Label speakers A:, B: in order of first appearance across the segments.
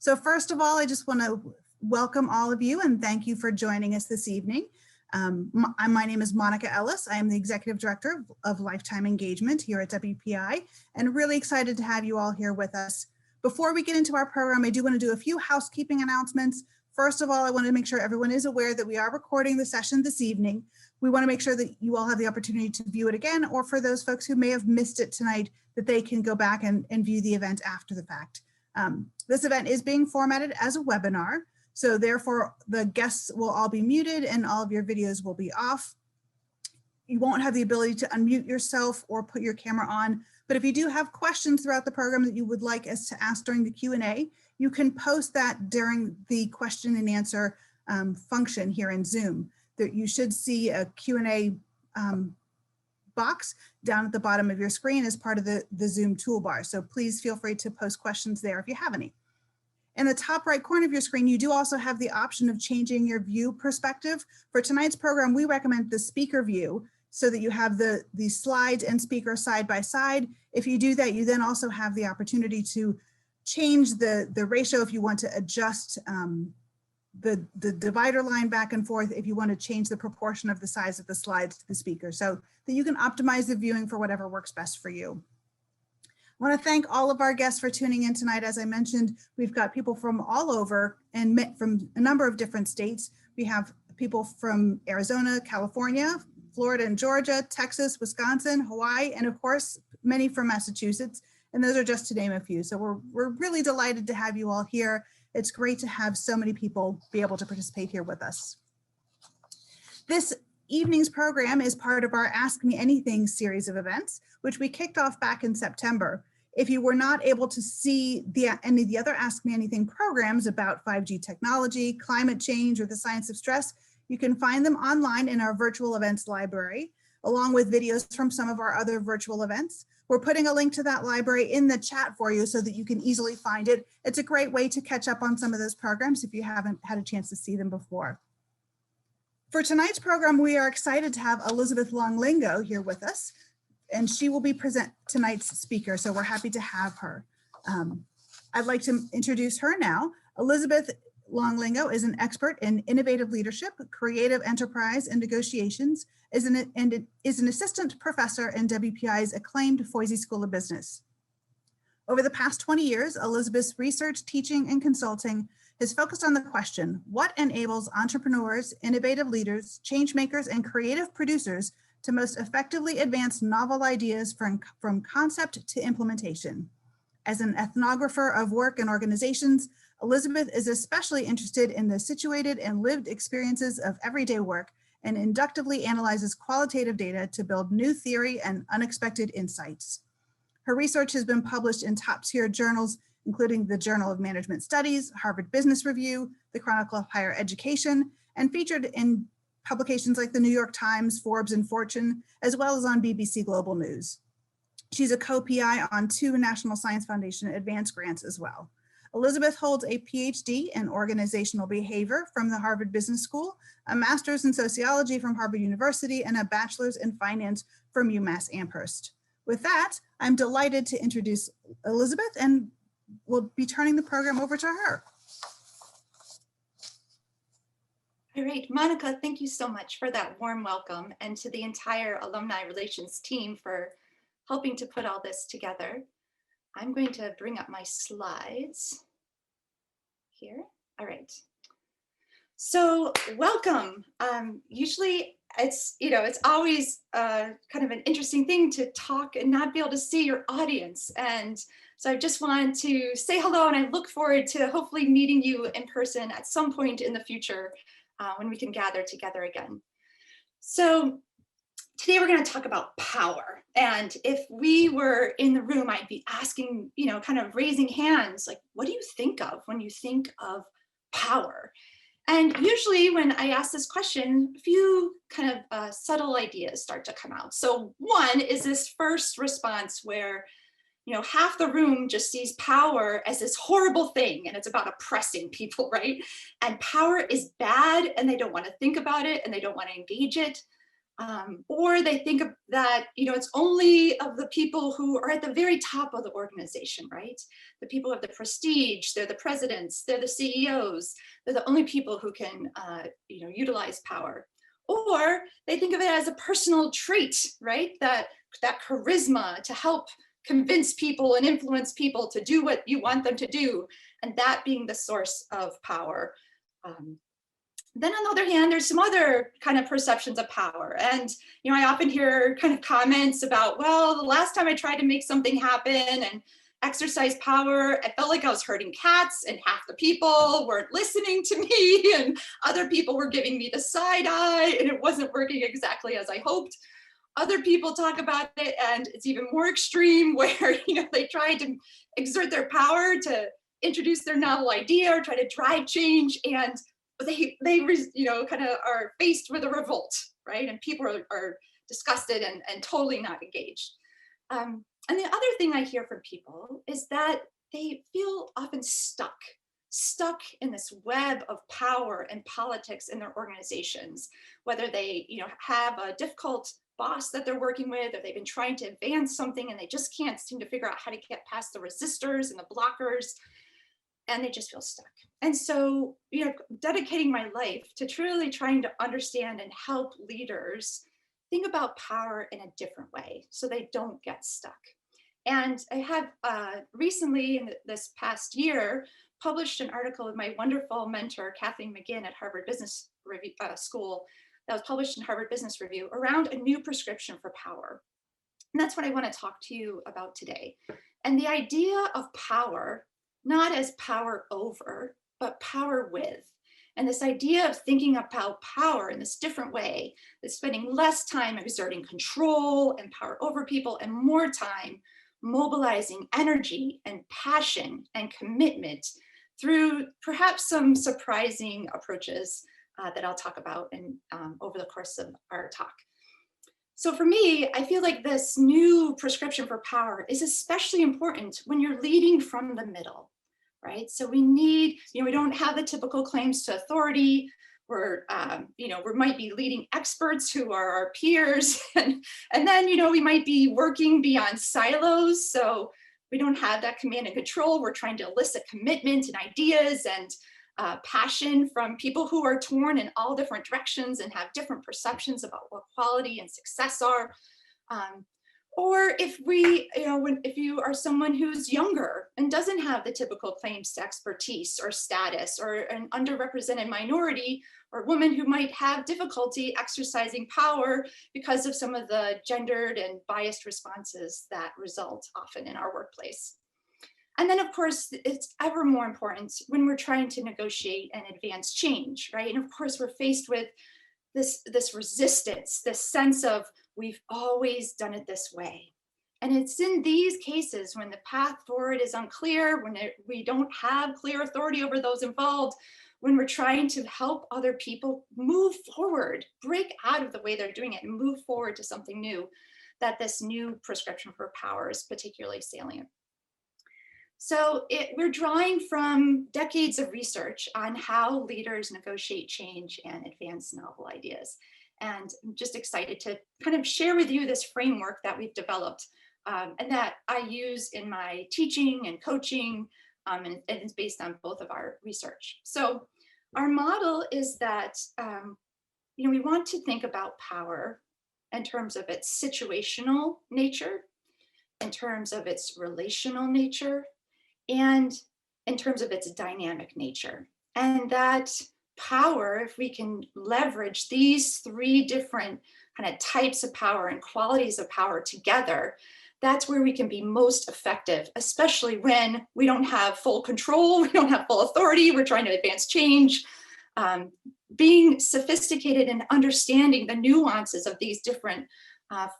A: So first of all, I just want to welcome all of you and thank you for joining us this evening. My name is Monica Ellis. I am the Executive Director of Lifetime Engagement here at WPI, and really excited to have you all here with us. Before we get into our program, I do want to do a few housekeeping announcements. First of all, I want to make sure everyone is aware that we are recording the session this evening. We want to make sure that you all have the opportunity to view it again, or for those folks who may have missed it tonight, that they can go back and view the event after the fact. This event is being formatted as a webinar, so therefore the guests will all be muted and all of your videos will be off. You won't have the ability to unmute yourself or put your camera on, but if you do have questions throughout the program that you would like us to ask during the Q&A, you can post that during the question and answer function here in Zoom. You should see a Q&A box down at the bottom of your screen as part of the Zoom toolbar. So please feel free to post questions there if you have any. In the top right corner of your screen, you do also have the option of changing your view perspective. For tonight's program, we recommend the speaker view so that you have the slides and speaker side by side. If you do that, you then also have the opportunity to change the ratio if you want to adjust the divider line back and forth, if you want to change the proportion of the size of the slides to the speaker, so that you can optimize the viewing for whatever works best for you. I want to thank all of our guests for tuning in tonight. As I mentioned, we've got people from all over and from a number of different states. We have people from Arizona, California, Florida and Georgia, Texas, Wisconsin, Hawaii, and of course, many from Massachusetts. And those are just to name a few. So we're really delighted to have you all here. It's great to have so many people be able to participate here with us. This evening's program is part of our Ask Me Anything series of events, which we kicked off back in September. If you were not able to see any of the other Ask Me Anything programs about 5G technology, climate change, or the science of stress, you can find them online in our virtual events library, along with videos from some of our other virtual events. We're putting a link to that library in the chat for you so that you can easily find it. It's a great way to catch up on some of those programs if you haven't had a chance to see them before. For tonight's program, we are excited to have Elizabeth Long-Lingo here with us, and she will be tonight's speaker, so we're happy to have her. I'd like to introduce her now. Elizabeth Long-Lingo is an expert in innovative leadership, creative enterprise, and negotiations, is an assistant professor in WPI's acclaimed Foisey School of Business. Over the past 20 years, Elizabeth's research, teaching, and consulting has focused on the question, what enables entrepreneurs, innovative leaders, change makers, and creative producers to most effectively advance novel ideas from concept to implementation? As an ethnographer of work and organizations, Elizabeth is especially interested in the situated and lived experiences of everyday work and inductively analyzes qualitative data to build new theory and unexpected insights. Her research has been published in top-tier journals, including the Journal of Management Studies, Harvard Business Review, the Chronicle of Higher Education, and featured in publications like the New York Times, Forbes, and Fortune, as well as on BBC Global News. She's a co-PI on 2 National Science Foundation advanced grants as well. Elizabeth holds a PhD in organizational behavior from the Harvard Business School, a master's in sociology from Harvard University, and a bachelor's in finance from UMass Amherst. With that, I'm delighted to introduce Elizabeth, and we'll be turning the program over to her.
B: All right, Monica, thank you so much for that warm welcome, and to the entire Alumni Relations team for helping to put all this together. I'm going to bring up my slides here. All right. So welcome. Usually it's always kind of an interesting thing to talk and not be able to see your audience. And so I just wanted to say hello, and I look forward to hopefully meeting you in person at some point in the future when we can gather together again. So today we're going to talk about power. And if we were in the room, I'd be asking, kind of raising hands, like, what do you think of when you think of power? And usually when I ask this question, a few kind of subtle ideas start to come out. So one is this first response where, half the room just sees power as this horrible thing, and it's about oppressing people, right? And power is bad, and they don't want to think about it, and they don't want to engage it. Or they think of that, it's only of the people who are at the very top of the organization, right? The people of the prestige, they're the presidents, they're the CEOs, they're the only people who can, utilize power. Or they think of it as a personal trait, right? That charisma to help convince people and influence people to do what you want them to do, and that being the source of power. Then on the other hand, there's some other kind of perceptions of power. And, I often hear kind of comments about, well, the last time I tried to make something happen and exercise power, I felt like I was hurting cats and half the people weren't listening to me and other people were giving me the side eye and it wasn't working exactly as I hoped. Other people talk about it and it's even more extreme where, they try to exert their power to introduce their novel idea or try to drive change, and they kind of are faced with a revolt, right? And people are disgusted and totally not engaged. And the other thing I hear from people is that they feel often stuck in this web of power and politics in their organizations, whether they have a difficult boss that they're working with, or they've been trying to advance something and they just can't seem to figure out how to get past the resistors and the blockers, and they just feel stuck. And so, dedicating my life to truly trying to understand and help leaders think about power in a different way so they don't get stuck. And I have recently, in this past year, published an article with my wonderful mentor, Kathleen McGinn at Harvard Business School, that was published in Harvard Business Review around a new prescription for power. And that's what I want to talk to you about today. And the idea of power, not as power over, but power with. And this idea of thinking about power in this different way, that's spending less time exerting control and power over people and more time mobilizing energy and passion and commitment through perhaps some surprising approaches that I'll talk about over the course of our talk. So for me, I feel like this new prescription for power is especially important when you're leading from the middle, right? So we need, we don't have the typical claims to authority. We might be leading experts who are our peers. And then, we might be working beyond silos. So we don't have that command and control. We're trying to elicit commitment and ideas and passion from people who are torn in all different directions and have different perceptions about what quality and success are. Or if if you are someone who's younger and doesn't have the typical claims to expertise or status, or an underrepresented minority or woman who might have difficulty exercising power because of some of the gendered and biased responses that result often in our workplace. And then, of course, it's ever more important when we're trying to negotiate and advance change, right? And of course, we're faced with this resistance, this sense of we've always done it this way. And it's in these cases when the path forward is unclear, when we don't have clear authority over those involved, when we're trying to help other people move forward, break out of the way they're doing it and move forward to something new, that this new prescription for power is particularly salient. So we're drawing from decades of research on how leaders negotiate change and advance novel ideas. And I'm just excited to kind of share with you this framework that we've developed and that I use in my teaching and coaching, and it's based on both of our research. So our model is that we want to think about power in terms of its situational nature, in terms of its relational nature, and in terms of its dynamic nature. And that power, if we can leverage these three different kind of types of power and qualities of power together, that's where we can be most effective, especially when we don't have full control, we don't have full authority, we're trying to advance change. Being sophisticated and understanding the nuances of these different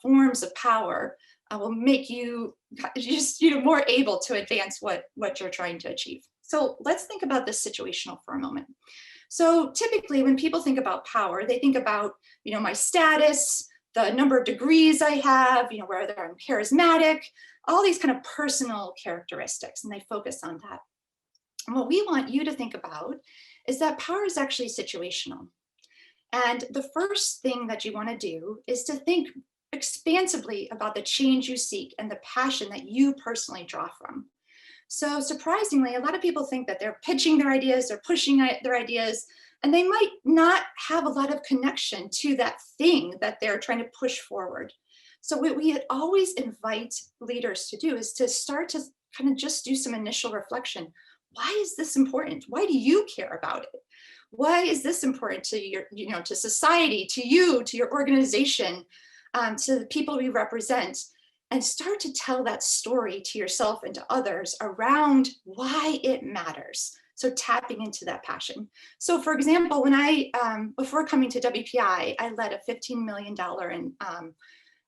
B: forms of power will make you just more able to advance what you're trying to achieve. So let's think about this situational for a moment. So typically when people think about power, they think about my status, the number of degrees I have, whether I'm charismatic, all these kind of personal characteristics, and they focus on that. And what we want you to think about is that power is actually situational. And the first thing that you want to do is to think expansively about the change you seek and the passion that you personally draw from. So surprisingly, a lot of people think that they're pitching their ideas, they're pushing their ideas, and they might not have a lot of connection to that thing that they're trying to push forward. So what we always invite leaders to do is to start to kind of just do some initial reflection. Why is this important? Why do you care about it? Why is this important to your, to society, to you, to your organization, to the people we represent? And start to tell that story to yourself and to others around why it matters. So tapping into that passion. So for example, when before coming to WPI, I led a $15 million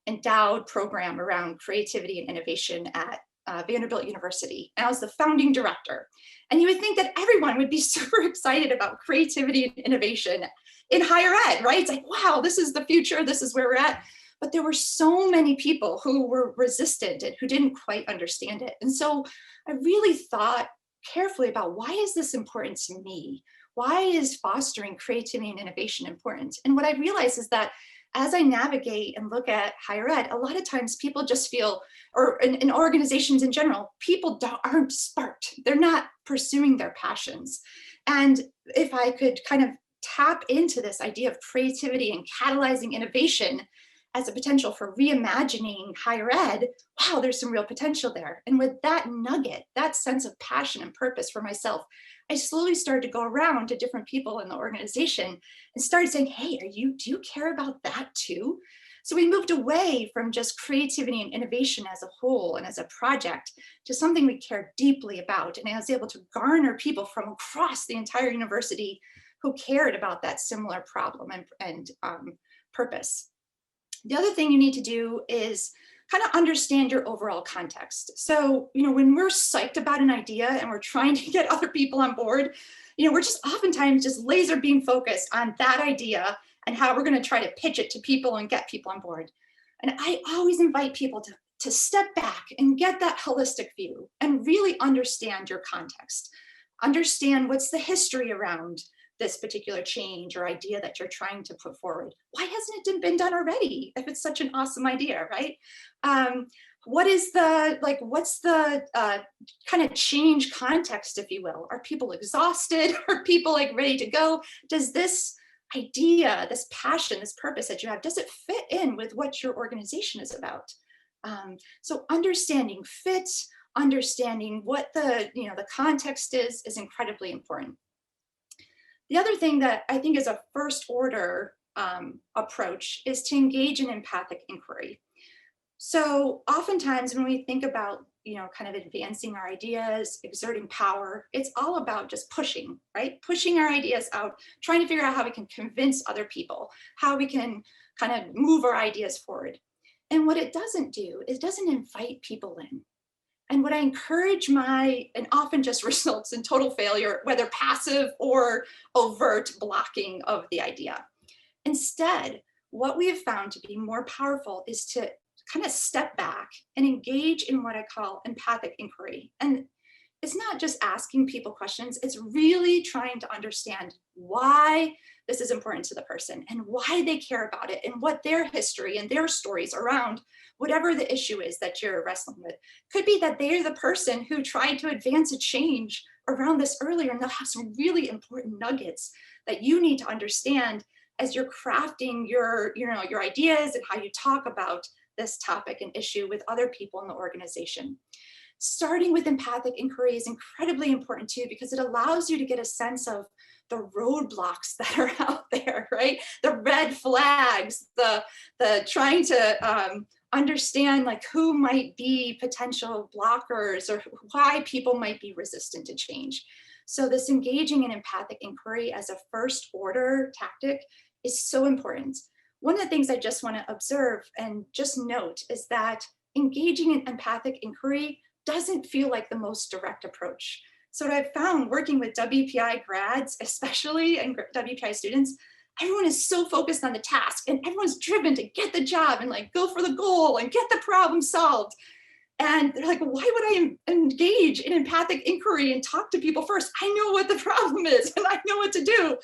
B: endowed program around creativity and innovation at Vanderbilt University. And I was the founding director. And you would think that everyone would be super excited about creativity and innovation in higher ed, right? It's like, wow, this is the future. This is where we're at. But there were so many people who were resistant and who didn't quite understand it. And so I really thought carefully about, why is this important to me? Why is fostering creativity and innovation important? And what I realized is that as I navigate and look at higher ed, a lot of times people just feel, or in organizations in general, people aren't sparked. They're not pursuing their passions. And if I could kind of tap into this idea of creativity and catalyzing innovation as a potential for reimagining higher ed, wow, there's some real potential there. And with that nugget, that sense of passion and purpose for myself, I slowly started to go around to different people in the organization and started saying, hey, do you care about that too? So we moved away from just creativity and innovation as a whole and as a project to something we care deeply about. And I was able to garner people from across the entire university who cared about that similar problem and purpose. The other thing you need to do is kind of understand your overall context. So, when we're psyched about an idea and we're trying to get other people on board, we're just oftentimes just laser beam focused on that idea and how we're going to try to pitch it to people and get people on board. And I always invite people to step back and get that holistic view and really understand your context. Understand what's the history around this particular change or idea that you're trying to put forward. Why hasn't it been done already if it's such an awesome idea, right? What's the kind of change context, if you will? Are people exhausted? Are people ready to go? Does this idea, this passion, this purpose that you have, does it fit in with what your organization is about? So understanding fit, understanding what the context is incredibly important. The other thing that I think is a first order approach is to engage in empathic inquiry. So oftentimes when we think about, kind of advancing our ideas, exerting power, it's all about just pushing, right? Pushing our ideas out, trying to figure out how we can convince other people, how we can kind of move our ideas forward. And what it doesn't do is it doesn't invite people in. And what I encourage and often just results in total failure, whether passive or overt blocking of the idea. Instead, what we have found to be more powerful is to kind of step back and engage in what I call empathic inquiry. And it's not just asking people questions, it's really trying to understand why this is important to the person and why they care about it and what their history and their stories around whatever the issue is that you're wrestling with. Could be that they're the person who tried to advance a change around this earlier, and they'll have some really important nuggets that you need to understand as you're crafting your ideas and how you talk about this topic and issue with other people in the organization. Starting with empathic inquiry is incredibly important too, because it allows you to get a sense of the roadblocks that are out there, right? The red flags, the trying to understand who might be potential blockers or why people might be resistant to change. So this engaging in empathic inquiry as a first order tactic is so important. One of the things I just want to observe and just note is that engaging in empathic inquiry doesn't feel like the most direct approach. So what I've found working with WPI grads, especially, and WPI students, everyone is so focused on the task and everyone's driven to get the job and go for the goal and get the problem solved. And they're like, why would I engage in empathic inquiry and talk to people first? I know what the problem is and I know what to do.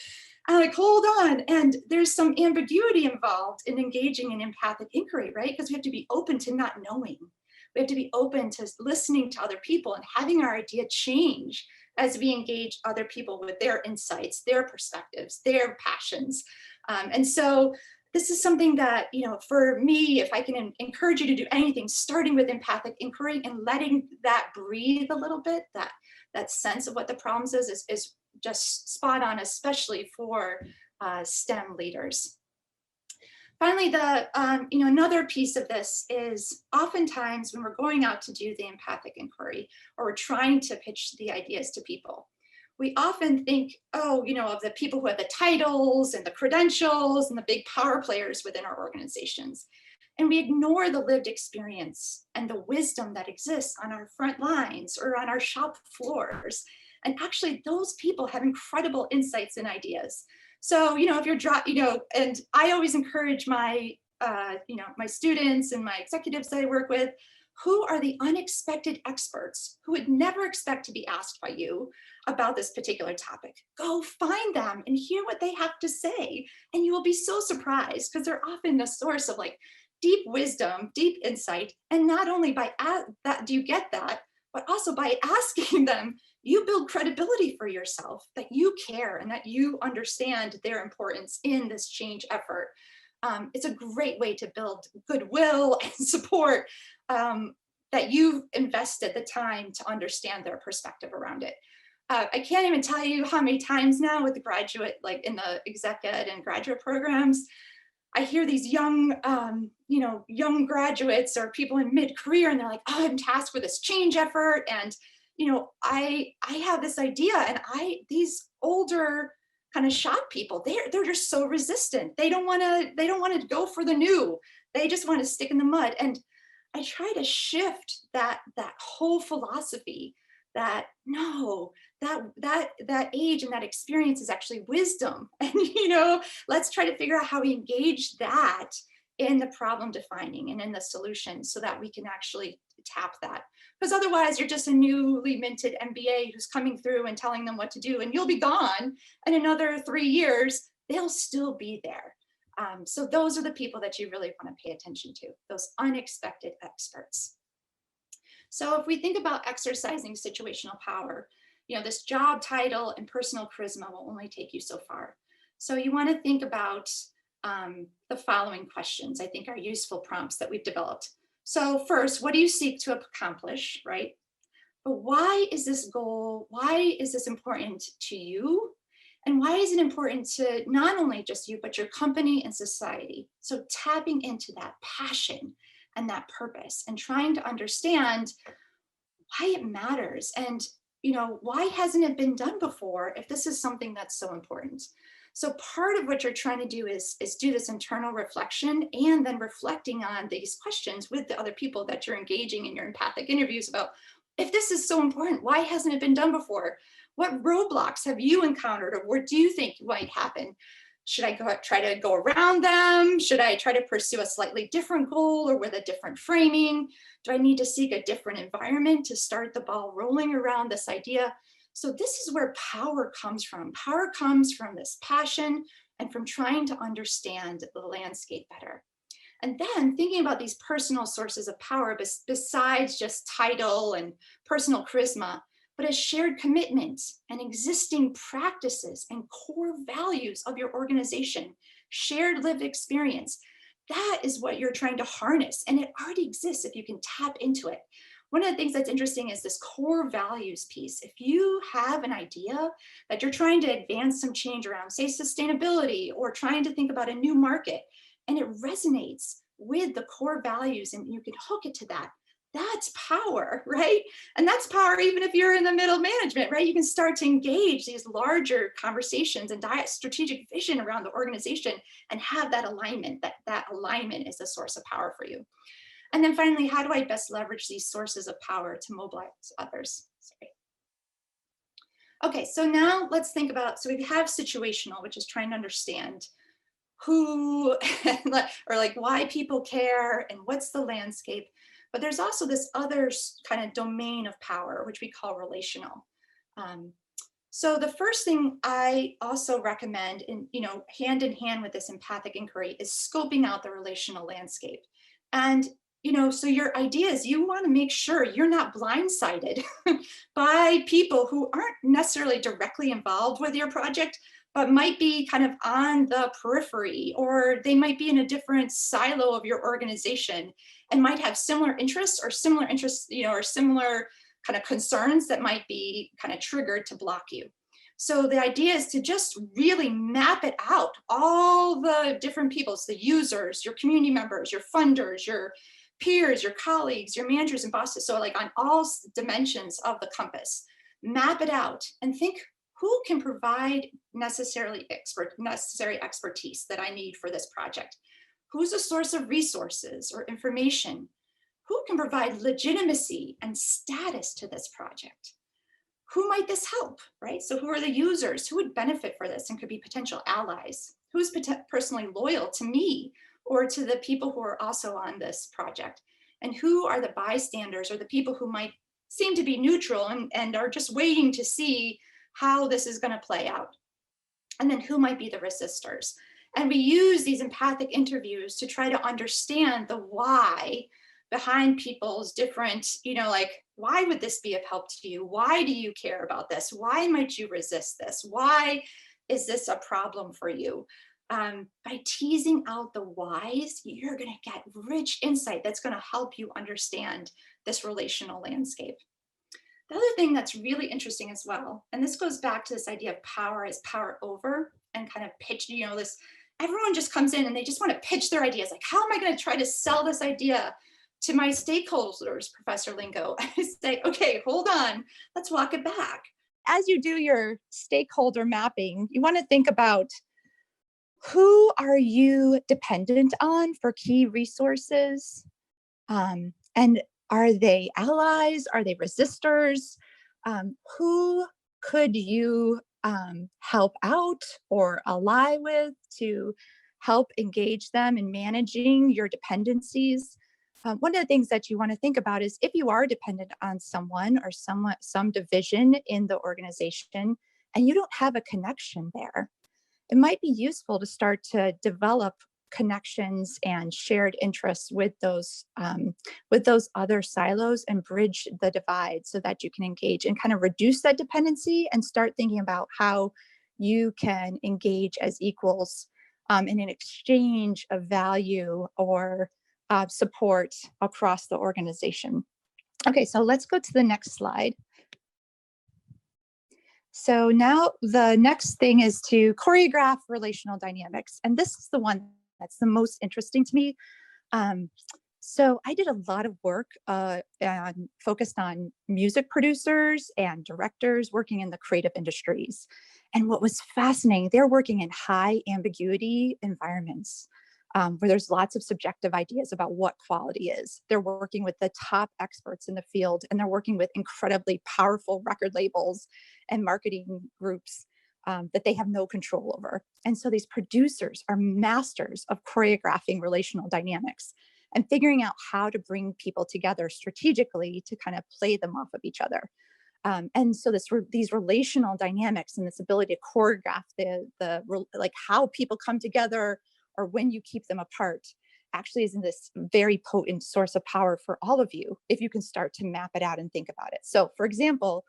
B: I'm like, hold on. And there's some ambiguity involved in engaging in empathic inquiry, right? Because we have to be open to not knowing. We have to be open to listening to other people and having our idea change as we engage other people with their insights, their perspectives, their passions. And so this is something that, for me, if I can encourage you to do anything, starting with empathic inquiry and letting that breathe a little bit, that sense of what the problems is just spot on, especially for STEM leaders. Finally, another piece of this is oftentimes when we're going out to do the empathic inquiry or we're trying to pitch the ideas to people, we often think, of the people who have the titles and the credentials and the big power players within our organizations. And we ignore the lived experience and the wisdom that exists on our front lines or on our shop floors. And actually, those people have incredible insights and ideas. So, if you're, and I always encourage my, my students and my executives that I work with, who are the unexpected experts who would never expect to be asked by you about this particular topic? Go find them and hear what they have to say. And you will be so surprised because they're often a source of like deep wisdom, deep insight. And not only by that do you get that, but also by asking them, you build credibility for yourself that you care and that you understand their importance in this change effort. It's a great way to build goodwill and support that you've invested the time to understand their perspective around it. I can't even tell you how many times now with the graduate, like in the exec ed and graduate programs, I hear these young, young graduates or people in mid-career, and they're like, oh, I'm tasked with this change effort. And, I have this idea, and these older kind of shop people, they're just so resistant. They don't want to go for the new. They just want to stick in the mud. And I try to shift that whole philosophy that no, that age and that experience is actually wisdom. And, let's try to figure out how we engage that in the problem defining and in the solution so that we can actually tap that. Because otherwise you're just a newly minted MBA who's coming through and telling them what to do, and you'll be gone. And another 3 years, they'll still be there. So those are the people that you really want to pay attention to, those unexpected experts. So if we think about exercising situational power, this job title and personal charisma will only take you so far. So you want to think about the following questions, I think are useful prompts that we've developed. So first, what do you seek to accomplish, right? But why is this goal, why is this important to you? And why is it important to not only just you, but your company and society? So tapping into that passion and that purpose and trying to understand why it matters and, why hasn't it been done before if this is something that's so important? So part of what you're trying to do is do this internal reflection and then reflecting on these questions with the other people that you're engaging in your empathic interviews about, if this is so important, why hasn't it been done before? What roadblocks have you encountered, or what do you think might happen? Should I try to go around them? Should I try to pursue a slightly different goal or with a different framing? Do I need to seek a different environment to start the ball rolling around this idea? So this is where power comes from. Power comes from this passion and from trying to understand the landscape better. And then thinking about these personal sources of power besides just title and personal charisma, but as shared commitment and existing practices and core values of your organization, shared lived experience. That is what you're trying to harness, and it already exists if you can tap into it. One of the things that's interesting is this core values piece. If you have an idea that you're trying to advance some change around, say sustainability, or trying to think about a new market, and it resonates with the core values and you can hook it to that, that's power, right? And that's power even if you're in the middle management, right? You can start to engage these larger conversations and strategic vision around the organization and have that alignment. That alignment is a source of power for you. And then finally, how do I best leverage these sources of power to mobilize others? Sorry. Okay, so now let's think about, so we have situational, which is trying to understand who or like why people care and what's the landscape. But there's also this other kind of domain of power, which we call relational. So the first thing I also recommend, in hand in hand with this empathic inquiry, is scoping out the relational landscape. And so your idea is you want to make sure you're not blindsided by people who aren't necessarily directly involved with your project, but might be kind of on the periphery, or they might be in a different silo of your organization and might have similar interests, or similar kind of concerns that might be kind of triggered to block you. So the idea is to just really map it out, all the different people, so the users, your community members, your funders, your peers, your colleagues, your managers and bosses. So like on all dimensions of the compass, map it out and think who can provide necessary expertise that I need for this project? Who's a source of resources or information? Who can provide legitimacy and status to this project? Who might this help, right? So who are the users? Who would benefit for this and could be potential allies? Who's personally loyal to me or to the people who are also on this project? And who are the bystanders or the people who might seem to be neutral and are just waiting to see how this is going to play out? And then who might be the resistors? And we use these empathic interviews to try to understand the why behind people's different, like, why would this be of help to you? Why do you care about this? Why might you resist this? Why is this a problem for you? By teasing out the whys, you're going to get rich insight that's going to help you understand this relational landscape. The other thing that's really interesting as well, and this goes back to this idea of power as power over and kind of pitch, this, everyone just comes in and they just want to pitch their ideas. Like, how am I going to try to sell this idea to my stakeholders, Professor Lingo? I say, okay, hold on, let's walk it back.
C: As you do your stakeholder mapping, you want to think about who are you dependent on for key resources? And are they allies? Are they resistors? Who could you help out or ally with to help engage them in managing your dependencies? One of the things that you want to think about is if you are dependent on someone or some division in the organization and you don't have a connection there, it might be useful to start to develop connections and shared interests with those other silos and bridge the divide so that you can engage and kind of reduce that dependency and start thinking about how you can engage as equals in an exchange of value or support across the organization. Okay, so let's go to the next slide. So now the next thing is to choreograph relational dynamics. And this is the one that's the most interesting to me. So I did a lot of work and focused on music producers and directors working in the creative industries. And what was fascinating, they're working in high ambiguity environments where there's lots of subjective ideas about what quality is. They're working with the top experts in the field, and they're working with incredibly powerful record labels and marketing groups that they have no control over. And so these producers are masters of choreographing relational dynamics and figuring out how to bring people together strategically to kind of play them off of each other. And so these relational dynamics and this ability to choreograph like how people come together or when you keep them apart actually is this very potent source of power for all of you if you can start to map it out and think about it. So for example,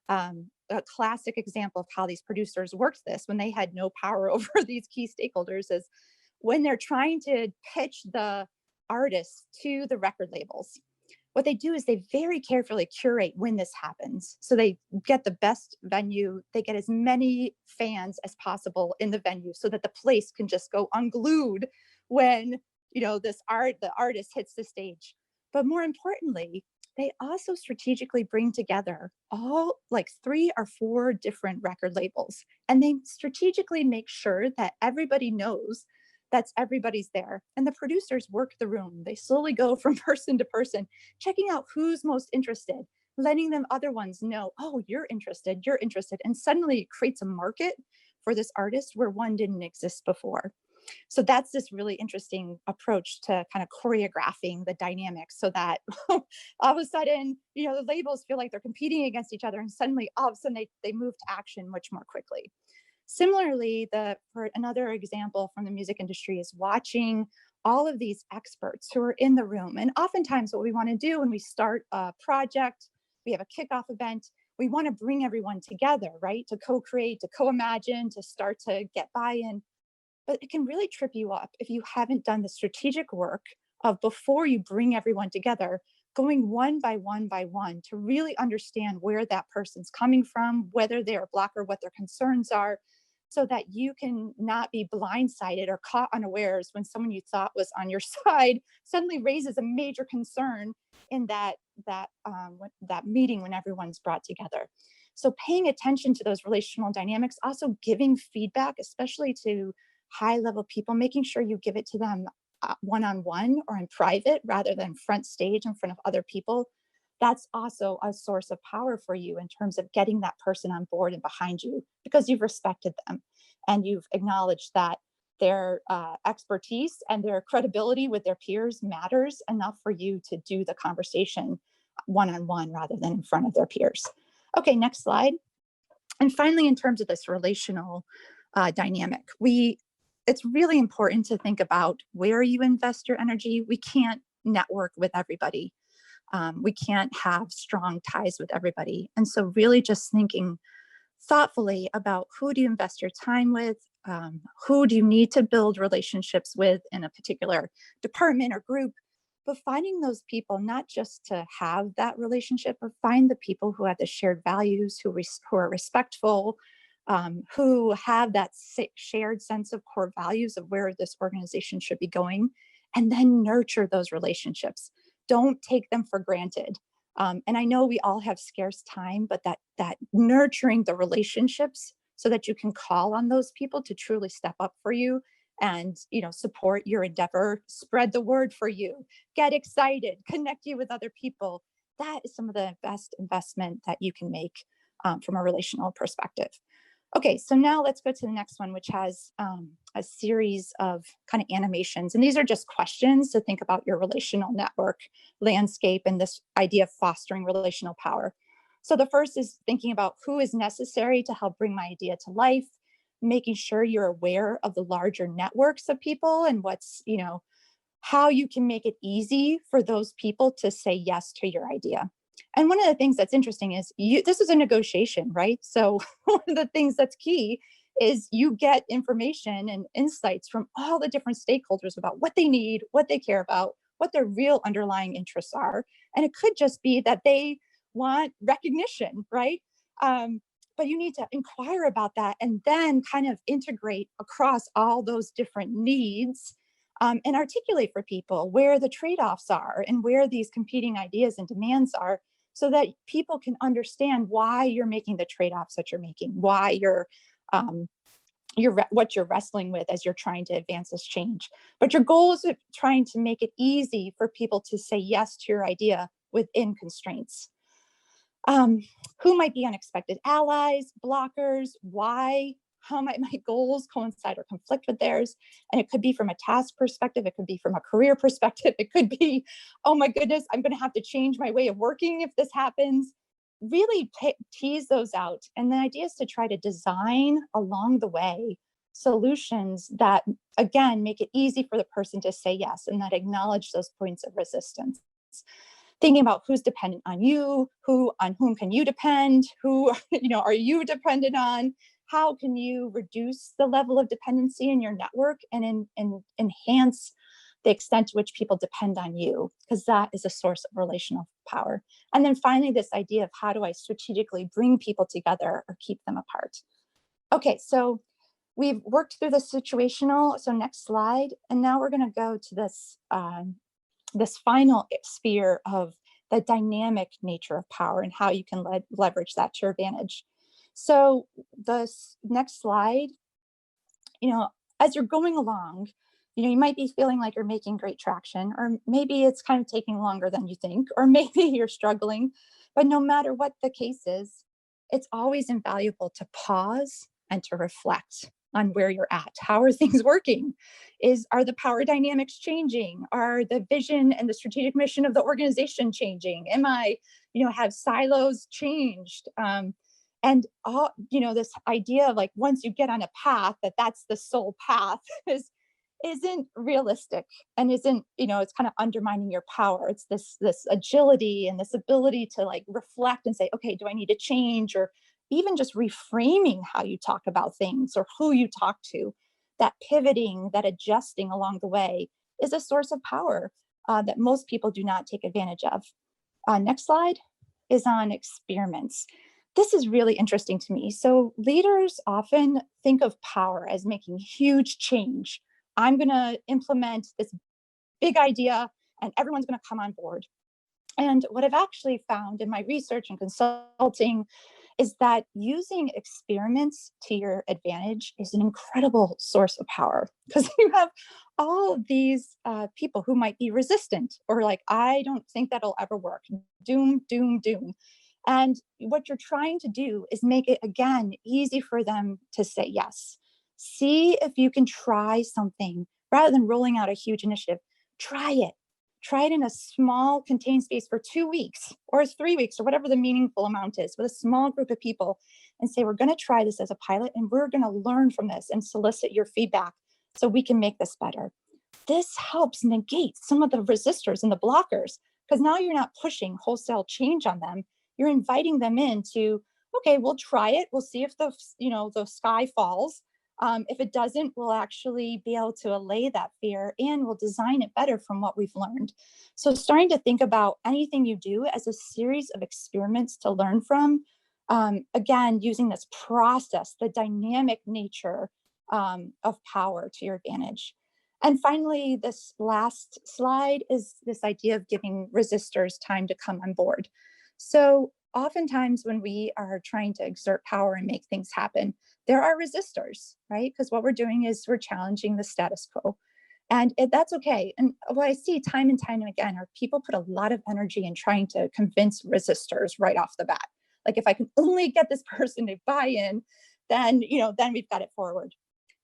C: a classic example of how these producers worked this when they had no power over these key stakeholders is when they're trying to pitch the artists to the record labels. What they do is they very carefully curate when this happens. So they get the best venue, they get as many fans as possible in the venue so that the place can just go unglued when, the artist hits the stage. But more importantly, they also strategically bring together all like 3 or 4 different record labels. And they strategically make sure that everybody knows that's everybody's there. And the producers work the room. They slowly go from person to person, checking out who's most interested, letting them other ones know, oh, you're interested. And suddenly it creates a market for this artist where one didn't exist before. So that's this really interesting approach to kind of choreographing the dynamics so that all of a sudden, the labels feel like they're competing against each other, and suddenly all of a sudden they move to action much more quickly. Similarly, for another example from the music industry is watching all of these experts who are in the room. And oftentimes what we want to do when we start a project, we have a kickoff event, we want to bring everyone together, right? To co-create, to co-imagine, to start to get buy-in. But it can really trip you up if you haven't done the strategic work of, before you bring everyone together, going one by one to really understand where that person's coming from, whether they're a blocker, what their concerns are, so that you can not be blindsided or caught unawares when someone you thought was on your side suddenly raises a major concern in that meeting when everyone's brought together. So paying attention to those relational dynamics, also giving feedback, especially to high level people, making sure you give it to them one-on-one or in private rather than front stage in front of other people. That's also a source of power for you in terms of getting that person on board and behind you, because you've respected them and you've acknowledged that their expertise and their credibility with their peers matters enough for you to do the conversation one-on-one rather than in front of their peers. Okay, next slide. And finally, in terms of this relational dynamic, it's really important to think about where you invest your energy. We can't network with everybody. We can't have strong ties with everybody. And so really just thinking thoughtfully about who do you invest your time with, who do you need to build relationships with in a particular department or group, but finding those people, not just to have that relationship, but find the people who have the shared values, who are respectful, who have that shared sense of core values of where this organization should be going, and then nurture those relationships. Don't take them for granted. And I know we all have scarce time, but that nurturing the relationships so that you can call on those people to truly step up for you and support your endeavor, spread the word for you, get excited, connect you with other people. That is some of the best investment that you can make from a relational perspective. Okay, so now let's go to the next one, which has a series of kind of animations. And these are just questions to think about your relational network landscape and this idea of fostering relational power. So the first is thinking about who is necessary to help bring my idea to life, making sure you're aware of the larger networks of people and how you can make it easy for those people to say yes to your idea. And one of the things that's interesting is this is a negotiation, right? So one of the things that's key is you get information and insights from all the different stakeholders about what they need, what they care about, what their real underlying interests are. And it could just be that they want recognition, right? But you need to inquire about that and then kind of integrate across all those different needs and articulate for people where the trade-offs are and where these competing ideas and demands are, so that people can understand why you're making the trade-offs that you're making, why what you're wrestling with as you're trying to advance this change. But your goal is trying to make it easy for people to say yes to your idea within constraints. Who might be unexpected allies, blockers, why, how might my goals coincide or conflict with theirs? And it could be from a task perspective, it could be from a career perspective, it could be, oh my goodness, I'm going to have to change my way of working if this happens. Really tease those out. And the idea is to try to design along the way solutions that, again, make it easy for the person to say yes and that acknowledge those points of resistance. Thinking about who's dependent on you, on whom can you depend, who are you dependent on, how can you reduce the level of dependency in your network and enhance the extent to which people depend on you, because that is a source of relational power. And then finally, this idea of how do I strategically bring people together or keep them apart. Okay, so we've worked through the situational, so next slide. And now we're gonna go to this final sphere of the dynamic nature of power and how you can leverage that to your advantage. So the next slide, as you're going along, you might be feeling like you're making great traction, or maybe it's kind of taking longer than you think, or maybe you're struggling, but no matter what the case is, it's always invaluable to pause and to reflect on where you're at. How are things working? Are the power dynamics changing? Are the vision and the strategic mission of the organization changing? Have silos changed? And all, this idea of like, once you get on a path, that's the sole path isn't realistic, and isn't, it's kind of undermining your power. It's this agility and this ability to like reflect and say, okay, do I need to change? Or even just reframing how you talk about things or who you talk to. That pivoting, that adjusting along the way is a source of power that most people do not take advantage of. Next slide is on experiments. This is really interesting to me. So leaders often think of power as making huge change. I'm going to implement this big idea and everyone's going to come on board. And what I've actually found in my research and consulting is that using experiments to your advantage is an incredible source of power, because you have all of these people who might be resistant or like, I don't think that'll ever work. Doom, doom, doom. And what you're trying to do is make it, again, easy for them to say yes. See if you can try something rather than rolling out a huge initiative. Try it. Try it in a small contained space for 2 weeks or 3 weeks or whatever the meaningful amount is with a small group of people and say, we're going to try this as a pilot and we're going to learn from this and solicit your feedback so we can make this better. This helps negate some of the resistors and the blockers, because now you're not pushing wholesale change on them. You're inviting them into, okay, we'll try it. We'll see if the sky falls. If it doesn't, we'll actually be able to allay that fear and we'll design it better from what we've learned. So starting to think about anything you do as a series of experiments to learn from, again, using this process, the dynamic nature of power to your advantage. And finally, this last slide is this idea of giving resistors time to come on board. So oftentimes when we are trying to exert power and make things happen, there are resistors, right? Because what we're doing is we're challenging the status quo. And that's okay. And what I see time and time again are people put a lot of energy in trying to convince resistors right off the bat. Like, if I can only get this person to buy in, then we've got it forward.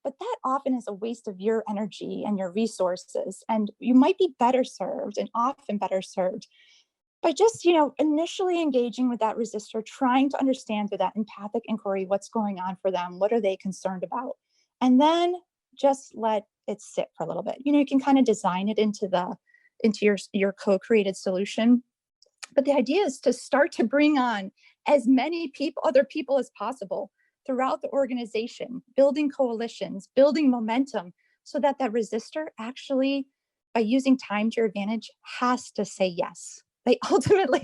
C: But that often is a waste of your energy and your resources. And you might be better served, and often better served, by just, initially engaging with that resistor, trying to understand through that empathic inquiry what's going on for them, what are they concerned about, and then just let it sit for a little bit. You can kind of design it into your co-created solution. But the idea is to start to bring on as many other people as possible throughout the organization, building coalitions, building momentum, so that resistor actually, by using time to your advantage, has to say yes. They ultimately,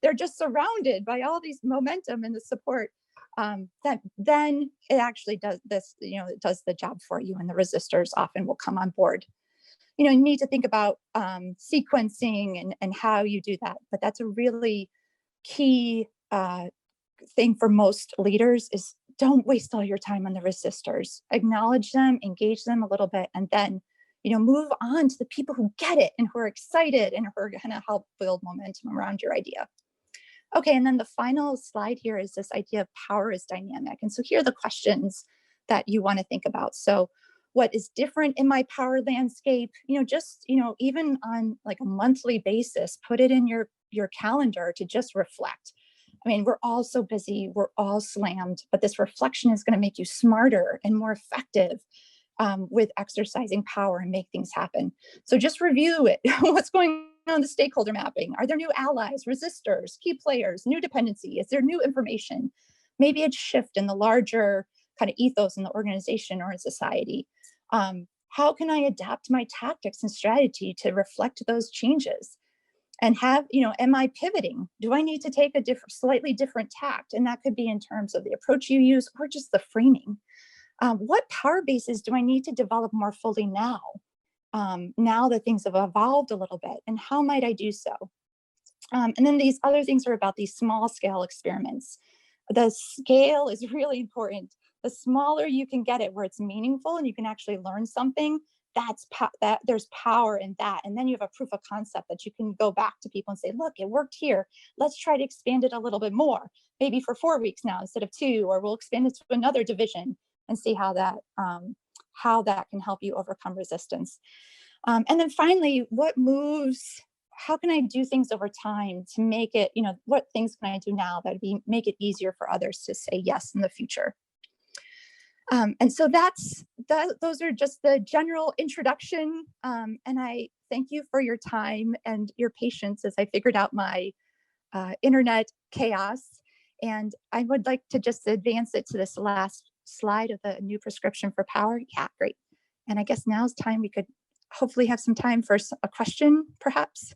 C: they're just surrounded by all these momentum and the support, that then it actually does this, it does the job for you, and the resistors often will come on board. You need to think about sequencing and how you do that. But that's a really key thing for most leaders is don't waste all your time on the resistors. Acknowledge them, engage them a little bit, and then move on to the people who get it and who are excited and who are going to help build momentum around your idea. Okay, and then the final slide here is this idea of power is dynamic. And so here are the questions that you want to think about. So what is different in my power landscape? Even on like a monthly basis, put it in your calendar to just reflect. I mean, we're all so busy, we're all slammed, but this reflection is going to make you smarter and more effective with exercising power and make things happen. So just review it. What's going on the stakeholder mapping? Are there new allies, resistors, key players, new dependency? Is there new information? Maybe a shift in the larger kind of ethos in the organization or in society. How can I adapt my tactics and strategy to reflect those changes? And am I pivoting? Do I need to take a slightly different tact? And that could be in terms of the approach you use or just the framing. What power bases do I need to develop more fully now? Now that things have evolved a little bit, and how might I do so? And then these other things are about these small scale experiments. The scale is really important. The smaller you can get it where it's meaningful and you can actually learn something, that there's power in that. And then you have a proof of concept that you can go back to people and say, look, it worked here. Let's try to expand it a little bit more, maybe for 4 weeks now instead of 2, or we'll expand it to another division. and see how that can help you overcome resistance. And then finally, how can I do things over time to make it, what things can I do now that make it easier for others to say yes in the future? And so those are just the general introduction. And I thank you for your time and your patience as I figured out my internet chaos. And I would like to just advance it to this last slide of the new prescription for power. Yeah, great. And I guess now's time we could hopefully have some time for a question, perhaps.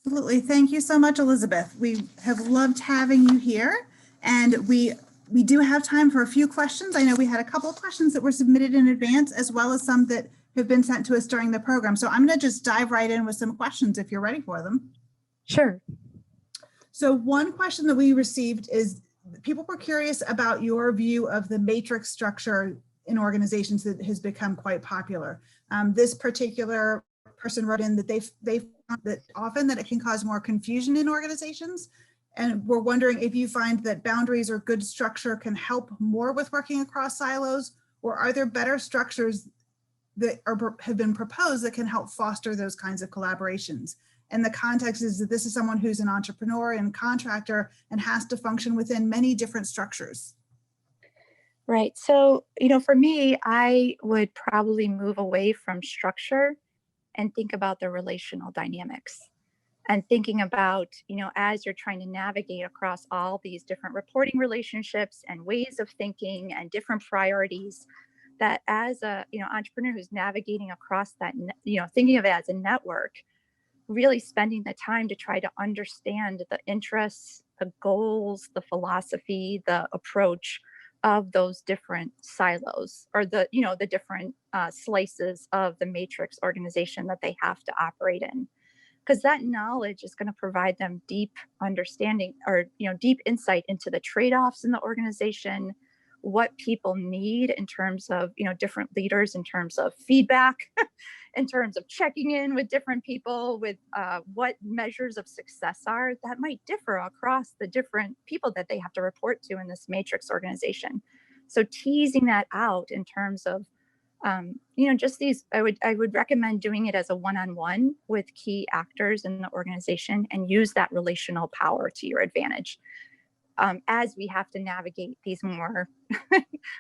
A: Absolutely. Thank you so much, Elizabeth. We have loved having you here, and we do have time for a few questions. I know we had a couple of questions that were submitted in advance, as well as some that have been sent to us during the program. So I'm going to just dive right in with some questions if you're ready for them.
C: Sure.
A: So one question that we received is, people were curious about your view of the matrix structure in organizations that has become quite popular. This particular person wrote in that they found that often that it can cause more confusion in organizations. And we're wondering if you find that boundaries or good structure can help more with working across silos, or are there better structures that have been proposed that can help foster those kinds of collaborations? And the context is that this is someone who's an entrepreneur and contractor and has to function within many different structures.
C: Right. So, for me, I would probably move away from structure and think about the relational dynamics, and thinking about, as you're trying to navigate across all these different reporting relationships and ways of thinking and different priorities, that as a, entrepreneur who's navigating across that, thinking of it as a network, really spending the time to try to understand the interests, the goals, the philosophy, the approach of those different silos, or the different slices of the matrix organization that they have to operate in, because that knowledge is going to provide them deep understanding, or deep insight into the trade-offs in the organization, what people need in terms of different leaders, in terms of feedback, in terms of checking in with different people, with what measures of success are that might differ across the different people that they have to report to in this matrix organization. So teasing that out in terms of just these, I would recommend doing it as a one-on-one with key actors in the organization, and use that relational power to your advantage as we have to navigate these more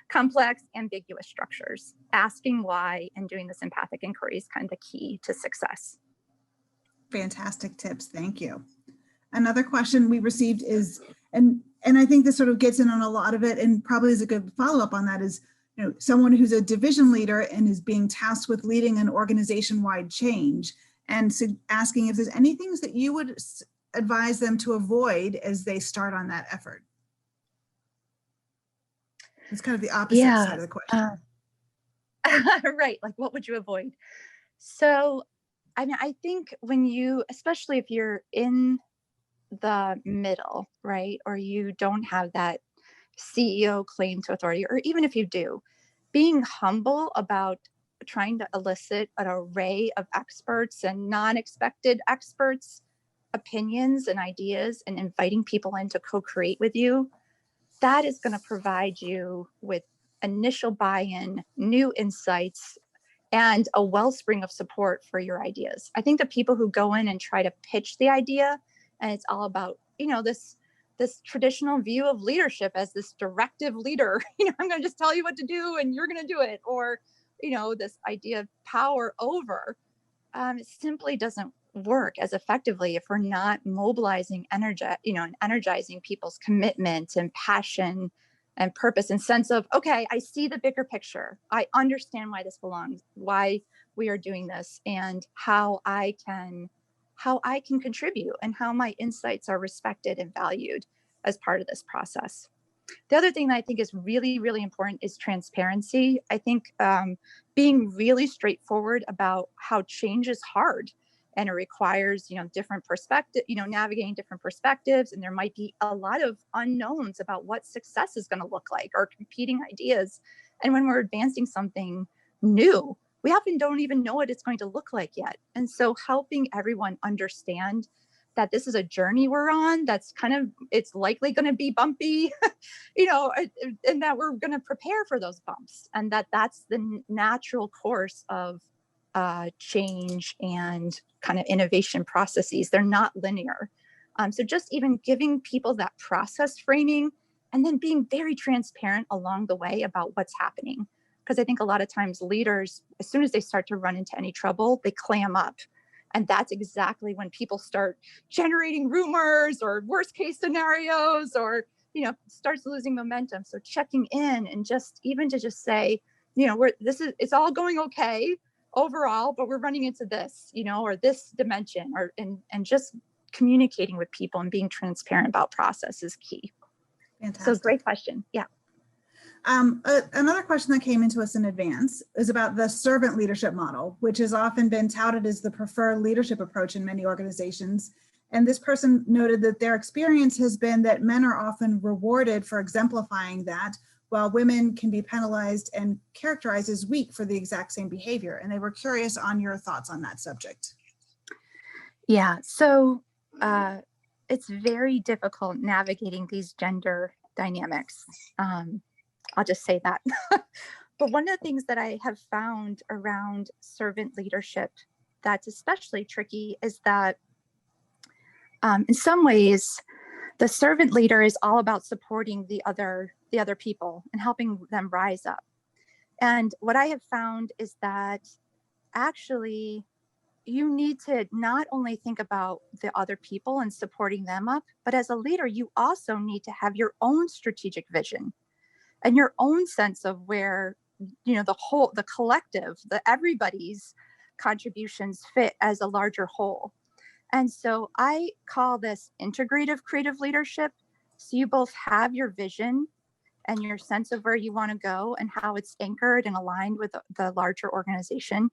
C: complex, ambiguous structures. Asking why and doing this empathic inquiry is kind of the key to success.
A: Fantastic tips. Thank you. Another question we received is, and I think this sort of gets in on a lot of it, and probably is a good follow-up on that, is someone who's a division leader and is being tasked with leading an organization-wide change, and so asking if there's any things that you would advise them to avoid as they start on that effort. It's kind of the opposite side of the question.
C: Right, like what would you avoid? So, I think especially if you're in the middle, right, or you don't have that CEO claim to authority, or even if you do, being humble about trying to elicit an array of experts and non-expected experts' opinions and ideas, and inviting people in to co-create with you, that is going to provide you with initial buy-in, new insights, and a wellspring of support for your ideas. I think the people who go in and try to pitch the idea, and it's all about, this traditional view of leadership as this directive leader, I'm going to just tell you what to do and you're going to do it, or, this idea of power over, it simply doesn't work as effectively if we're not mobilizing and energizing people's commitment and passion and purpose, and sense of, okay, I see the bigger picture. I understand why this belongs, why we are doing this, and how I can contribute, and how my insights are respected and valued as part of this process. The other thing that I think is really, really important is transparency. I think being really straightforward about how change is hard, and it requires, different perspective, navigating different perspectives. And there might be a lot of unknowns about what success is going to look like, or competing ideas. And when we're advancing something new, we often don't even know what it's going to look like yet. And so helping everyone understand that this is a journey we're on that's it's likely going to be bumpy, and that we're going to prepare for those bumps, and that's the natural course of change and kind of innovation processes. They're not linear. So just even giving people that process framing and then being very transparent along the way about what's happening. Because I think a lot of times leaders, as soon as they start to run into any trouble, they clam up. And that's exactly when people start generating rumors or worst case scenarios, or, starts losing momentum. So checking in and just say, it's all going okay overall, but we're running into this, or this dimension, and just communicating with people and being transparent about process is key.
A: Fantastic.
C: So great question. Yeah.
A: Another question that came into us in advance is about the servant leadership model, which has often been touted as the preferred leadership approach in many organizations. And this person noted that their experience has been that men are often rewarded for exemplifying that, while women can be penalized and characterized as weak for the exact same behavior. And they were curious on your thoughts on that subject.
C: Yeah, so it's very difficult navigating these gender dynamics. I'll just say that. But one of the things that I have found around servant leadership that's especially tricky is that in some ways, the servant leader is all about supporting the other people and helping them rise up. And what I have found is that actually you need to not only think about the other people and supporting them up, but as a leader, you also need to have your own strategic vision and your own sense of where, the collective, everybody's contributions fit as a larger whole. And so I call this integrative creative leadership. So you both have your vision and your sense of where you want to go and how it's anchored and aligned with the larger organization.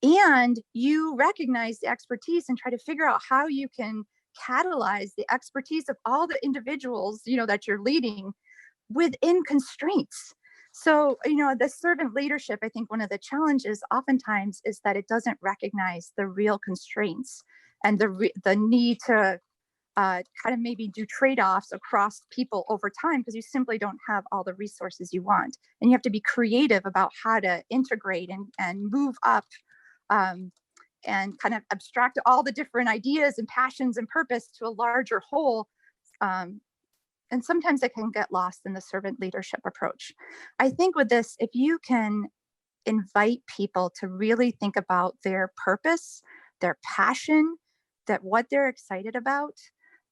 C: And you recognize the expertise and try to figure out how you can catalyze the expertise of all the individuals, that you're leading within constraints. So, the servant leadership, I think one of the challenges oftentimes is that it doesn't recognize the real constraints and the need to kind of maybe do trade-offs across people over time, because you simply don't have all the resources you want. And you have to be creative about how to integrate and move up and kind of abstract all the different ideas and passions and purpose to a larger whole. And sometimes it can get lost in the servant leadership approach. I think with this, if you can invite people to really think about their purpose, their passion, that what they're excited about,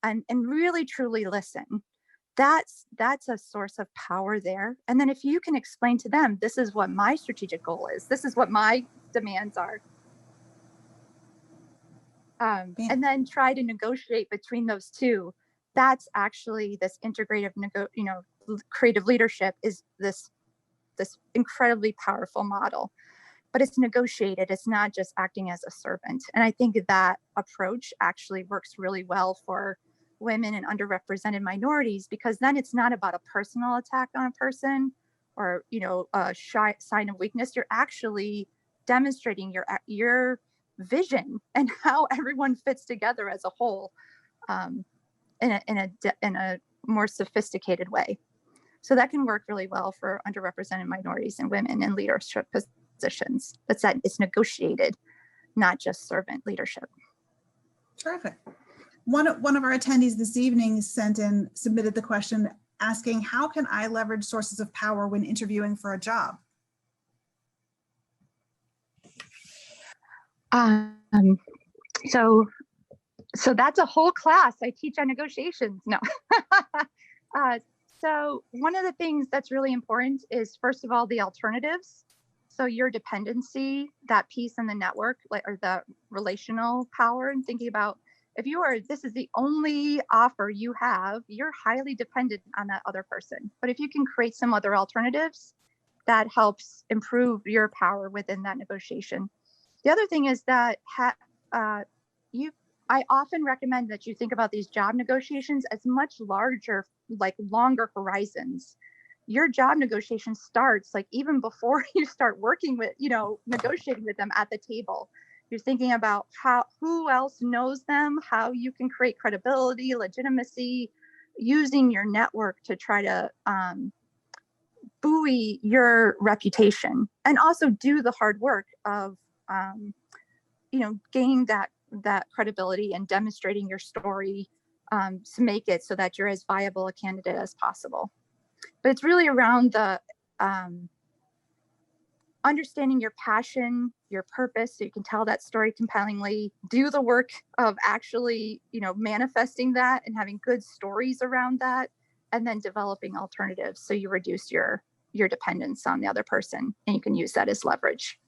C: and really truly listen, that's a source of power there. And then if you can explain to them, this is what my strategic goal is, this is what my demands are, and then try to negotiate between those two. That's actually this integrative, creative leadership is this incredibly powerful model, but it's negotiated. It's not just acting as a servant. And I think that approach actually works really well for women and underrepresented minorities, because then it's not about a personal attack on a person or, a sign of weakness. You're actually demonstrating your vision and how everyone fits together as a whole. In a more sophisticated way. So that can work really well for underrepresented minorities and women in leadership positions. But that it's negotiated, not just servant leadership.
A: Terrific. One of our attendees this evening submitted the question asking, how can I leverage sources of power when interviewing for a job?
C: So that's a whole class I teach on negotiations. No. So one of the things that's really important is, first of all, the alternatives. So your dependency, that piece in the network, or the relational power, and thinking about if this is the only offer you have, you're highly dependent on that other person. But if you can create some other alternatives, that helps improve your power within that negotiation. The other thing is that I often recommend that you think about these job negotiations as much larger, longer horizons. Your job negotiation starts even before you start working with, negotiating with them at the table. You're thinking about who else knows them, how you can create credibility, legitimacy, using your network to try to buoy your reputation, and also do the hard work of gaining that credibility and demonstrating your story to make it so that you're as viable a candidate as possible. But it's really around the understanding your passion, your purpose, so you can tell that story compellingly, do the work of actually, manifesting that and having good stories around that, and then developing alternatives so you reduce your dependence on the other person, and you can use that as leverage.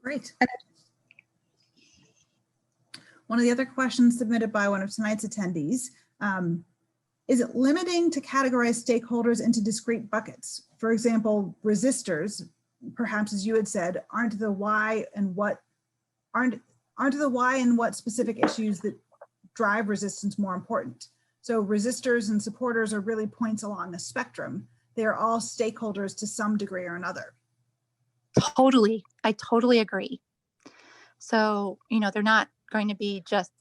A: Great. One of the other questions submitted by one of tonight's attendees, is it limiting to categorize stakeholders into discrete buckets? For example, resistors, perhaps as you had said, aren't the why and what specific issues that drive resistance more important. So resistors and supporters are really points along a spectrum. They are all stakeholders to some degree or another.
C: Totally. I totally agree. So, they're not going to be just,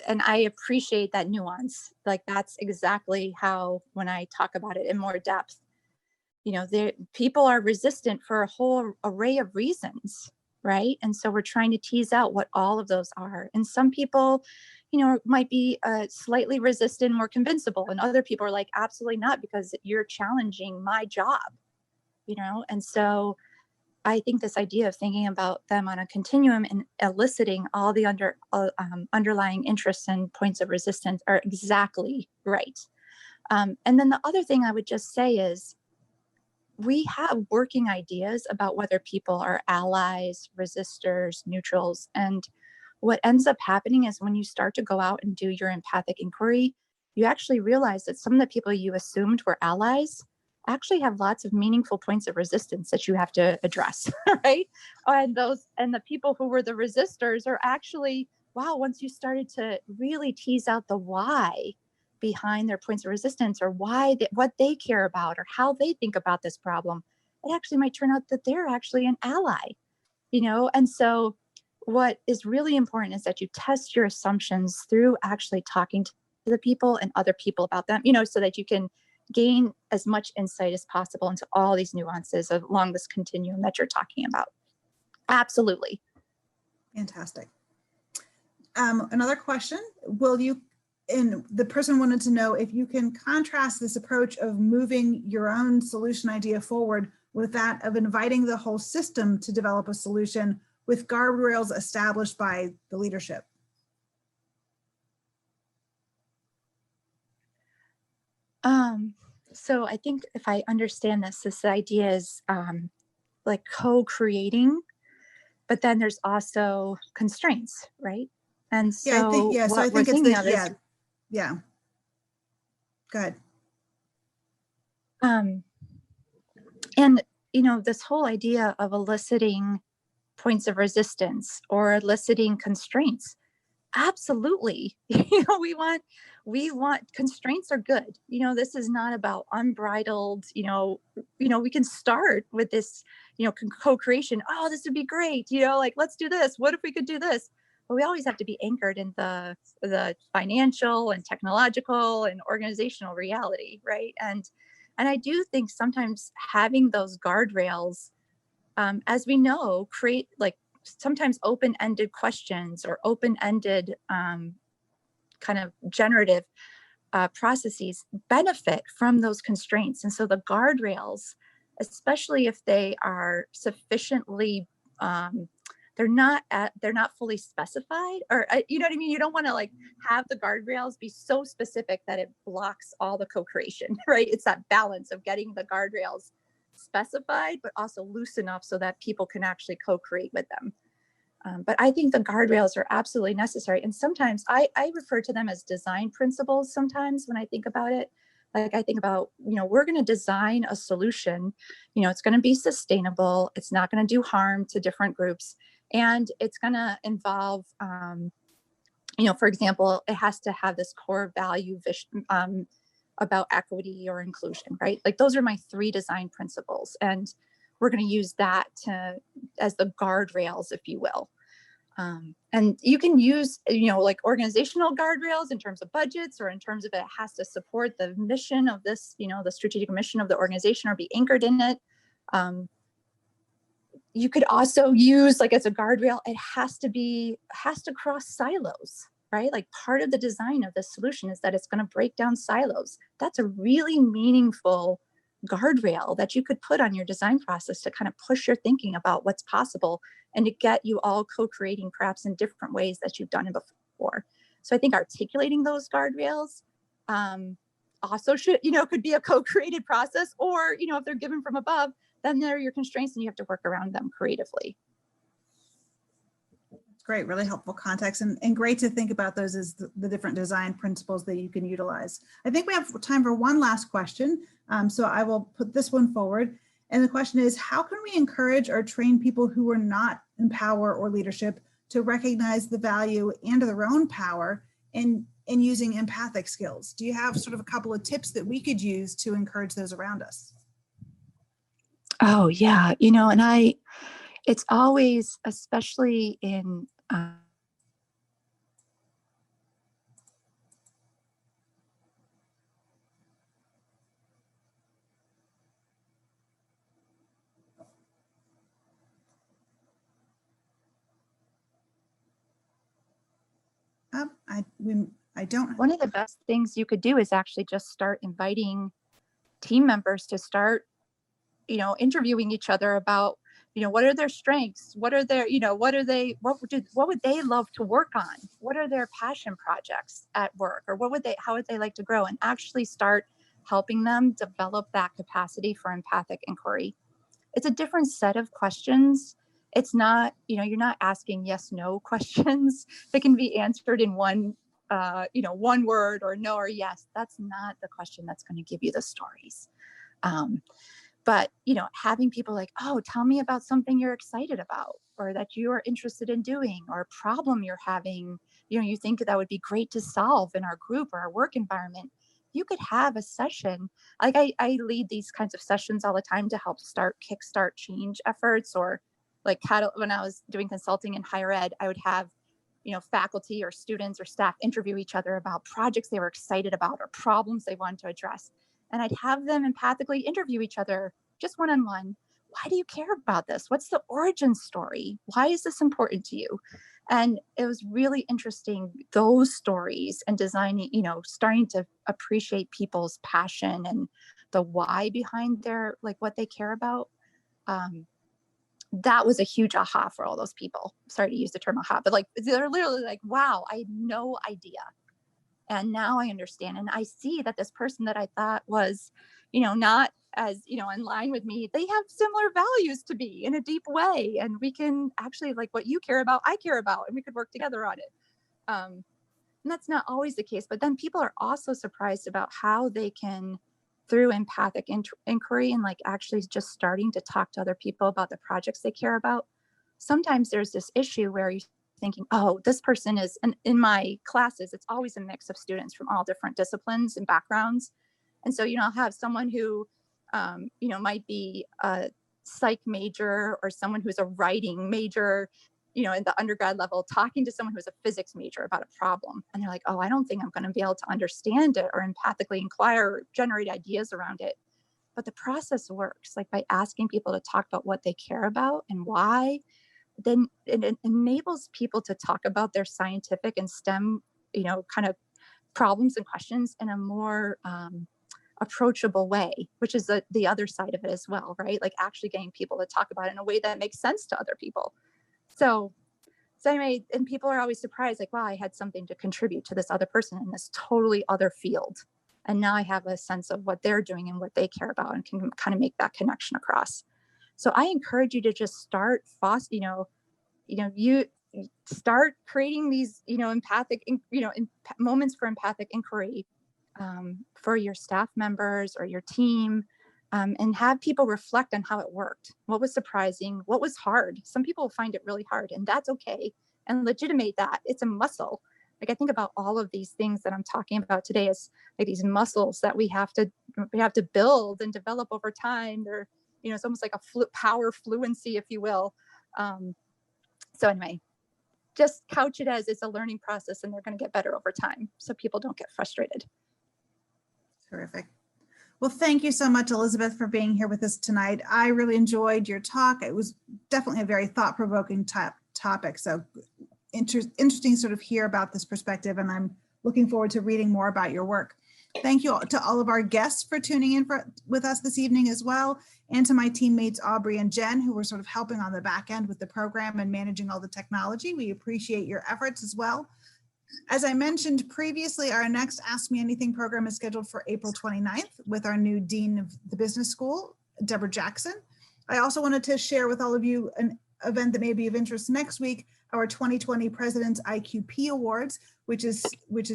C: and I appreciate that nuance. Like, that's exactly how, when I talk about it in more depth, people are resistant for a whole array of reasons, right? And so we're trying to tease out what all of those are. And some people, might be slightly resistant, more convincible, and other people are like, absolutely not, because you're challenging my job, And so I think this idea of thinking about them on a continuum and eliciting all the underlying interests and points of resistance are exactly right. And then the other thing I would just say is, we have working ideas about whether people are allies, resistors, neutrals. And what ends up happening is, when you start to go out and do your empathic inquiry, you actually realize that some of the people you assumed were allies actually have lots of meaningful points of resistance that you have to address, right? And the people who were the resistors are actually, wow, once you started to really tease out the why behind their points of resistance, or what they care about, or how they think about this problem, it actually might turn out that they're actually an ally, And so what is really important is that you test your assumptions through actually talking to the people and other people about them, so that you can gain as much insight as possible into all these nuances along this continuum that you're talking about. Absolutely.
A: Fantastic. Another question, and the person wanted to know if you can contrast this approach of moving your own solution idea forward with that of inviting the whole system to develop a solution with guardrails established by the leadership.
C: So I think, if I understand this idea is like co-creating, but then there's also constraints, right? And so
A: yeah, I think, yeah, so I think it's the, yeah. Go ahead.
C: And, this whole idea of eliciting points of resistance or eliciting constraints, absolutely. We want constraints are good. This is not about unbridled, we can start with this, co-creation. Oh, this would be great. Like, let's do this. What if we could do this? But we always have to be anchored in the financial and technological and organizational reality, right? And I do think sometimes having those guardrails, as we know, create like sometimes open-ended questions or open-ended kind of generative processes benefit from those constraints. And so the guardrails, especially if they are sufficiently they're not fully specified, or you know what I mean? You don't want to like have the guardrails be so specific that it blocks all the co-creation, right? It's that balance of getting the guardrails specified, but also loose enough so that people can actually co-create with them. But I think the guardrails are absolutely necessary. And sometimes I refer to them as design principles sometimes when I think about it. Like, I think about, we're going to design a solution, it's going to be sustainable. It's not going to do harm to different groups. And it's going to involve, for example, it has to have this core value about equity or inclusion, right? Like, those are my 3 design principles. And we're going to use that as the guardrails, if you will. And you can use, like organizational guardrails in terms of budgets, or in terms of it has to support the mission of this, the strategic mission of the organization, or be anchored in it. You could also use, like, as a guardrail, it has to cross silos, right? Like, part of the design of this solution is that it's going to break down silos. That's a really meaningful guardrail that you could put on your design process to kind of push your thinking about what's possible, and to get you all co-creating perhaps in different ways that you've done it before. So I think articulating those guardrails also should, could be a co-created process, or, if they're given from above, then they're your constraints and you have to work around them creatively.
A: Great, really helpful context, and great to think about those as the different design principles that you can utilize. I think we have time for one last question, so I will put this one forward. And the question is, how can we encourage or train people who are not in power or leadership to recognize the value and their own power in using empathic skills? Do you have sort of a couple of tips that we could use to encourage those around us?
C: Oh yeah, and it's always, especially in
A: I don't.
C: One of the best things you could do is actually just start inviting team members to start, interviewing each other about, what are their strengths? What are their, what would they love to work on? What are their passion projects at work? Or how would they like to grow? And actually start helping them develop that capacity for empathic inquiry. It's a different set of questions. It's not, you're not asking yes, no questions that can be answered in one word, or no or yes. That's not the question that's going to give you the stories. But, having people like, oh, tell me about something you're excited about, or that you are interested in doing, or a problem you're having, you think that would be great to solve in our group or our work environment. You could have a session. Like I lead these kinds of sessions all the time to help kickstart change efforts, or like when I was doing consulting in higher ed, I would have, faculty or students or staff interview each other about projects they were excited about or problems they wanted to address. And I'd have them empathically interview each other just one-on-one. Why do you care about this? What's the origin story? Why is this important to you? And it was really interesting, those stories, and designing, starting to appreciate people's passion and the why behind their, like, what they care about. That was a huge aha for all those people. Sorry to use the term aha, but like, they're literally like, wow, I had no idea. And now I understand. And I see that this person that I thought was, not as, in line with me, they have similar values to me in a deep way. And we can actually, like, what you care about, I care about, and we could work together on it. And that's not always the case. But then people are also surprised about how they can, through empathic inquiry and like actually just starting to talk to other people about the projects they care about. Sometimes there's this issue where you're thinking, oh, this person is, and in my classes, it's always a mix of students from all different disciplines and backgrounds. And so, I'll have someone who, might be a psych major, or someone who's a writing major, in the undergrad level, talking to someone who's a physics major about a problem. And they're like, oh, I don't think I'm going to be able to understand it or empathically inquire or generate ideas around it. But the process works, like, by asking people to talk about what they care about and why. Then it enables people to talk about their scientific and STEM, kind of problems and questions in a more approachable way, which is the other side of it as well, right? Like, actually getting people to talk about it in a way that makes sense to other people. So anyway, and people are always surprised, like, wow, I had something to contribute to this other person in this totally other field. And now I have a sense of what they're doing and what they care about, and can kind of make that connection across. So I encourage you to just start you start creating these, empathic, moments for empathic inquiry for your staff members or your team, and have people reflect on how it worked. What was surprising? What was hard? Some people find it really hard, and that's okay. And legitimate that. It's a muscle. Like, I think about all of these things that I'm talking about today as like these muscles that we have to build and develop over time. They're, it's almost like a power fluency, if you will. So anyway, just couch it as it's a learning process and they're going to get better over time, so people don't get frustrated.
A: Terrific. Well, thank you so much, Elizabeth, for being here with us tonight. I really enjoyed your talk. It was definitely a very thought-provoking topic. So interesting sort of hear about this perspective, and I'm looking forward to reading more about your work. Thank you to all of our guests for tuning in with us this evening as well, and to my teammates Aubrey and Jen, who were sort of helping on the back end with the program and managing all the technology. We appreciate your efforts as well. As I mentioned previously, our next Ask Me Anything program is scheduled for April 29th with our new Dean of the Business School, Deborah Jackson. I also wanted to share with all of you an event that may be of interest next week, our 2020 President's IQP Awards, which is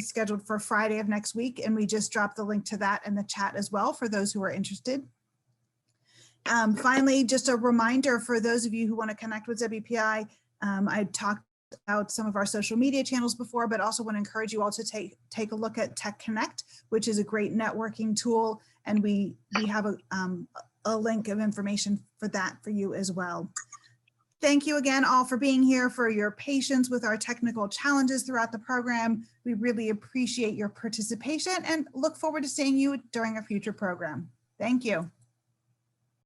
A: scheduled for Friday of next week. And we just dropped the link to that in the chat as well for those who are interested. Finally, just a reminder for those of you who want to connect with WPI, I talked about some of our social media channels before, but also want to encourage you all to take a look at Tech Connect, which is a great networking tool. And we have a link of information for that for you as well. Thank you again all for being here, for your patience with our technical challenges throughout the program. We really appreciate your participation and look forward to seeing you during a future program. Thank you.